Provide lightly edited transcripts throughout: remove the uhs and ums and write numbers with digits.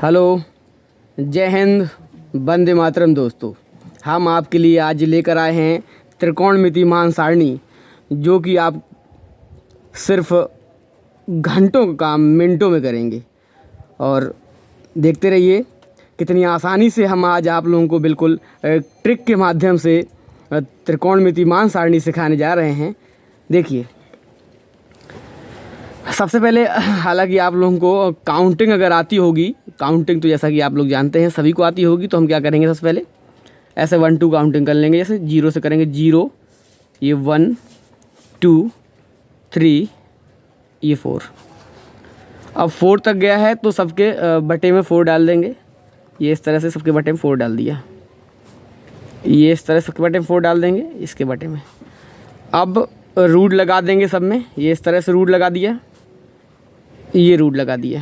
Hello, जय हिंद, वंदे मातरम दोस्तों। हम आपके लिए आज लेकर आए हैं त्रिकोणमिति मान सारणी, जो कि आप सिर्फ घंटों का काम मिनटों में करेंगे। और देखते रहिए कितनी आसानी से हम आज आप लोगों को बिल्कुल ट्रिक के माध्यम से त्रिकोणमिति मान सारणी सिखाने जा रहे हैं। देखिए, सबसे पहले हालांकि आप लोगों को काउंटिंग अगर आती होगी, काउंटिंग तो जैसा कि आप लोग जानते हैं सभी को आती होगी, तो हम क्या करेंगे, सबसे पहले ऐसे 1 2 काउंटिंग कर लेंगे। जैसे 0 से करेंगे 0, ये 1 2 3, ये 4। अब 4 तक गया है तो सबके बटे में 4 डाल देंगे। ये इस तरह से सबके बटे में 4 डाल दिया। ये इस तरह सबके बटे में 4 डाल देंगे, इसके बटे में। अब रूट लगा देंगे सब में। ये इस तरह से रूट लगा दिया, ये रूट लगा दिया,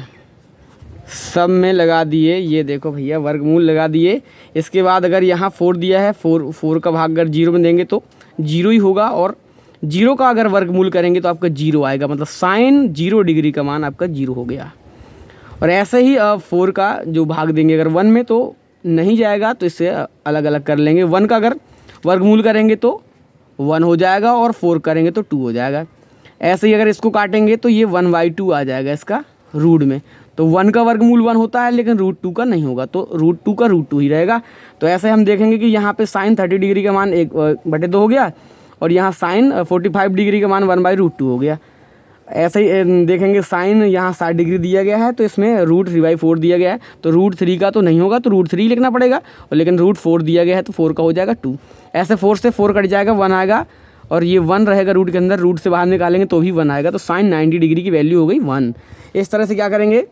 सब में लगा दिए। ये देखो भैया, वर्गमूल लगा दिए। इसके बाद अगर यहाँ 4 दिया है, 4 का भाग अगर 0 में देंगे तो 0 ही होगा, और 0 का अगर वर्गमूल करेंगे तो आपका 0 आएगा, मतलब साइन 0 डिग्री का मान आपका 0 हो गया। और ऐसे ही 4 का जो भाग देंगे अगर 1 में तो नहीं जाएगा, तो इससे अलग अलग कर लेंगे। 1 का अगर वर्गमूल करेंगे तो 1 हो जाएगा, और 4 करेंगे तो 2 हो जाएगा। ऐसे ही अगर इसको काटेंगे तो ये 1/2 आ जाएगा इसका रूट में। तो 1 का वर्गमूल 1 होता है, लेकिन √2 का नहीं होगा, तो √2 का √2 ही रहेगा। तो ऐसे हम देखेंगे कि यहाँ पे साइन 30 डिग्री का मान 1/2 हो गया, और यहाँ साइन 45 डिग्री का मान 1/√2 हो गया। ऐसे ही देखेंगे साइन यहाँ 60 डिग्री दिया गया है, तो इसमें √3/4 दिया गया है, तो √3 का तो नहीं होगा, तो √3 लिखना पड़ेगा। और लेकिन √4 दिया गया है, तो 4 का हो जाएगा 2। ऐसे 4 से 4 कट जाएगा, 1 आएगा, और ये 1 रहेगा रूट के अंदर। रूट से बाहर निकालेंगे तो भी 1 आएगा, तो साइन 90 डिग्री की वैल्यू हो गई 1। इस तरह से क्या करेंगे,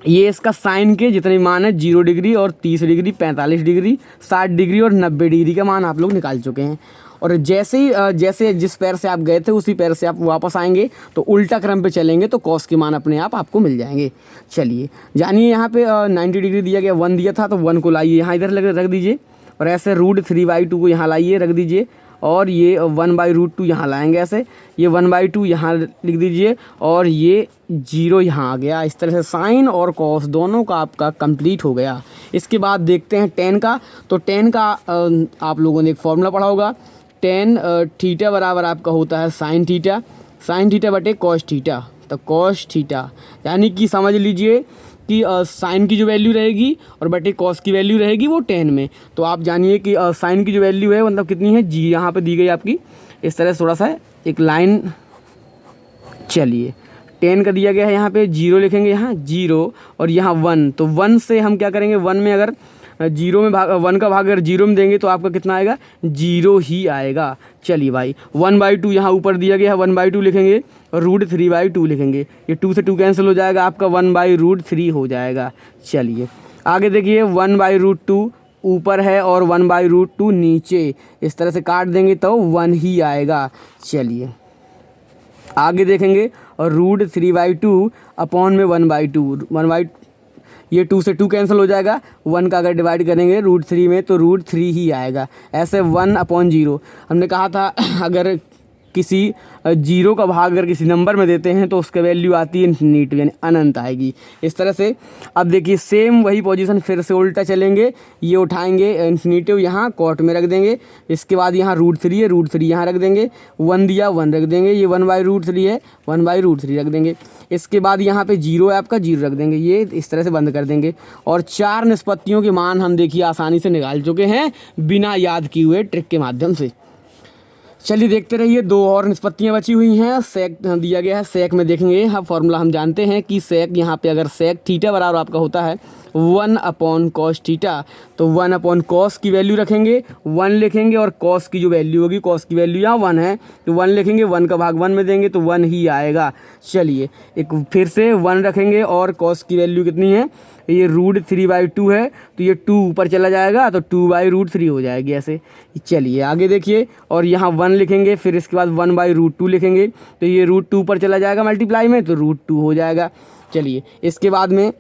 ये इसका साइन के जितने मान है 0 डिग्री और 30 डिग्री, 45 डिग्री, 60 डिग्री और 90 डिग्री का मान आप लोग निकाल चुके हैं। और जैसे ही जैसे जिस पैर से आप गए थे उसी पैर से आप वापस आएंगे, तो उल्टा क्रम पे चलेंगे तो कॉस के मान अपने आप आपको मिल जाएंगे। चलिए जानिए, यहाँ पे 90 डिग्री दिया गया, 1 दिया था, तो 1 को लाइए यहाँ इधर रख दीजिए, और ऐसे √3/2 को यहाँ लाइए, रख दीजिए, और ये 1/√2 यहाँ लाएंगे। ऐसे ये 1/2 यहाँ लिख दीजिए, और ये 0 यहाँ आ गया। इस तरह से साइन और कॉस दोनों का आपका कंप्लीट हो गया। इसके बाद देखते हैं टेन का। तो टेन का आप लोगों ने एक फॉर्मूला पढ़ा होगा, टेन थीटा बराबर आपका होता है साइन थीटा, साइन थीटा बटे कॉस थीटा। तो कॉस थीटा यानी कि समझ लीजिए कि साइन की जो वैल्यू रहेगी और बटे कॉस की वैल्यू रहेगी वो 10 में। तो आप जानिए कि साइन की जो वैल्यू है मतलब कितनी है, जी यहाँ पे दी गई आपकी। इस तरह से थोड़ा सा एक लाइन, चलिए 10 का दिया गया है, यहाँ पे 0 लिखेंगे, यहाँ 0 और यहाँ 1। तो 1 से हम क्या करेंगे, 1 में अगर 0 में भाग 1 का भाग अगर 0 में देंगे तो आपका कितना आएगा, 0 ही आएगा। चलिए भाई 1/2 यहाँ ऊपर दिया गया है, 1/2 लिखेंगे और √3/2 लिखेंगे। ये 2 से 2 कैंसिल हो जाएगा, आपका 1/√3 हो जाएगा। चलिए आगे देखिए, 1/√2 ऊपर है और 1/√2 नीचे, इस तरह से काट देंगे तो 1 ही आएगा। चलिए आगे देखेंगे, और √3/2 अपॉन में 1/2 ये 2 से 2 कैंसिल हो जाएगा। 1 का अगर डिवाइड करेंगे √3 में तो √3 ही आएगा। ऐसे 1/0 हमने कहा था, अगर किसी 0 का भाग अगर किसी नंबर में देते हैं तो उसका वैल्यू आती है इन्फिनिटी, यानी अनंत आएगी। इस तरह से अब देखिए सेम वही पोजीशन, फिर से उल्टा चलेंगे, ये उठाएंगे इन्फिनिटिव यहाँ कॉट में रख देंगे। इसके बाद यहाँ √3 है, √3 यहाँ रख देंगे, 1 दिया 1 रख देंगे, ये 1/√3 है, 1/√3 रख देंगे। इसके बाद यहाँ पे 0 है आपका, 0 रख देंगे, ये इस तरह से बंद कर देंगे। और 4 निष्पत्तियों के मान हम देखिए आसानी से निकाल चुके हैं बिना याद किए हुए ट्रिक के माध्यम से। चलिए देखते रहिए, 2 और निष्पत्तियाँ बची हुई हैं। सेक दिया गया है, सेक में देखेंगे हम फॉर्मूला, हम जानते हैं कि सेक यहाँ पे अगर सेक थीटा बराबर आपका होता है 1/cos थीटा, तो 1/cos की वैल्यू रखेंगे, 1 लिखेंगे, और cos की जो वैल्यू होगी, cos की वैल्यू यहाँ 1 है तो 1 लिखेंगे, 1 का भाग 1 में देंगे तो 1 ही आएगा। चलिए एक फिर से 1 रखेंगे, और cos की वैल्यू कितनी है, ये √3/2 है, तो ये 2 ऊपर चला जाएगा तो 2/√3 हो जाएगी ऐसे। चलिए आगे देखिए, और यहाँ 1 लिखेंगे, फिर इसके बाद 1/√2 लिखेंगे, तो ये √2 ऊपर चला जाएगा मल्टीप्लाई में, तो √2 हो जाएगा। चलिए इसके बाद में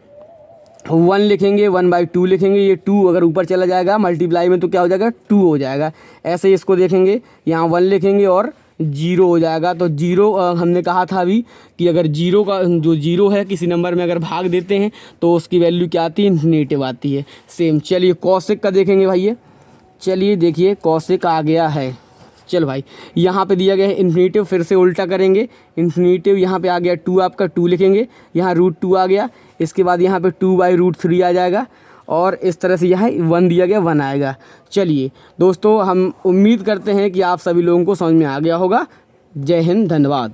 1 लिखेंगे, 1/2 लिखेंगे, ये 2 अगर ऊपर चला जाएगा मल्टीप्लाई में तो क्या हो जाएगा, 2 हो जाएगा। ऐसे ही इसको देखेंगे, यहाँ 1 लिखेंगे और जीरो हो जाएगा। तो जीरो हमने कहा था अभी कि अगर जीरो का जो जीरो है किसी नंबर में अगर भाग देते हैं तो उसकी वैल्यू क्या आती है, इन्फिनेटिव आती है। सेम चलिए कौशिक का देखेंगे भाई। ये चलिए देखिए कौशिक आ गया है। चल भाई यहाँ पे दिया गया है इन्फिनेटिव, फिर से उल्टा करेंगे। इन्फिनेटिव यहाँ पे आ गया 2, आपका 2 लिखेंगे, यहाँ √2 आ गया। इसके बाद यहाँ पे 2/√3 आ जाएगा और इस तरह से यहाँ 1 दिया गया, 1 आएगा। चलिए दोस्तों हम उम्मीद करते हैं कि आप सभी लोगों को समझ में आ गया होगा। जय हिंद, धन्यवाद।